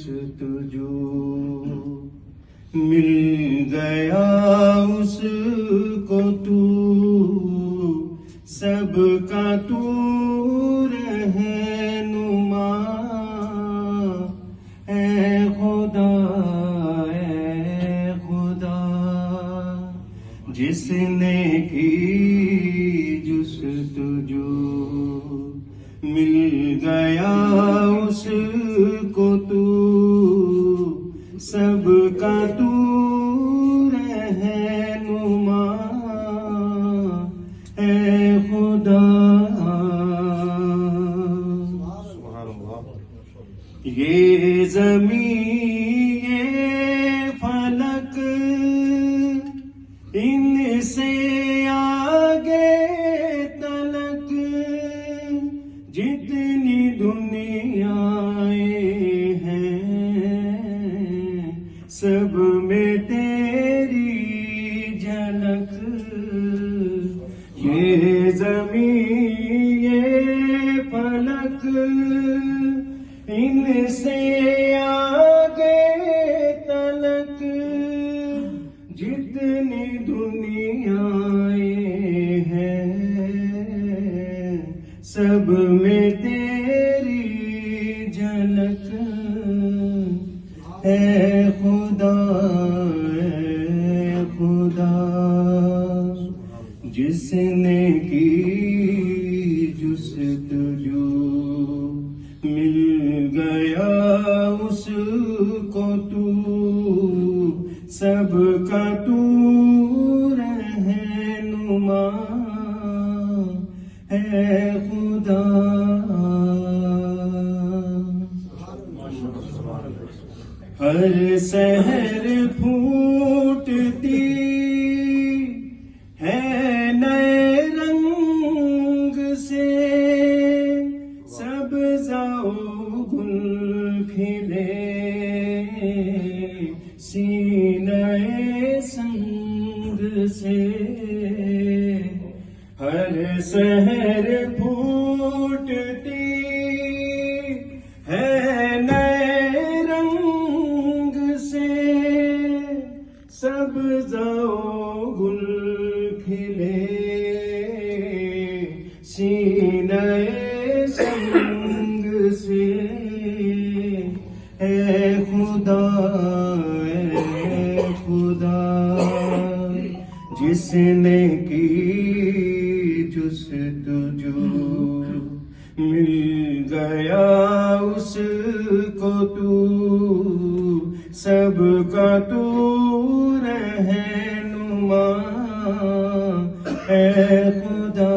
जुस्तजू, मिल गया उसको तू, सबका तू रहनुमा। ऐ खुदा जिसने की जुस्तजू, मिल गया उसको तू, सबका तू रहनुमा। ऐ खुदा ये ज़मीन ये फलक, इनसे आगे तलक जितनी दुनियाएं हैं, सब में तेरी झलक। ये ज़मीन ये फलक, इनसे आगे तलक जितनी दुनियाएं हैं, सब में तेरी झलक। ऐ खुदा जिसने की जुस्तजू, मिल गया उसको तू, सबका तू रहनुमा। है खुदा हर सहर फूटती है नए रंग से, सब्ज़ाओ गुल खिले सीने संग से। हर सहर फूटती है नए रंग से, सब्ज़ाओ गुल खिले सीने संग से। ऐ खुदा जिसने की जुस्तजू, मिल गया उसको तू, सबका तू रहनुमा। ऐ खुदा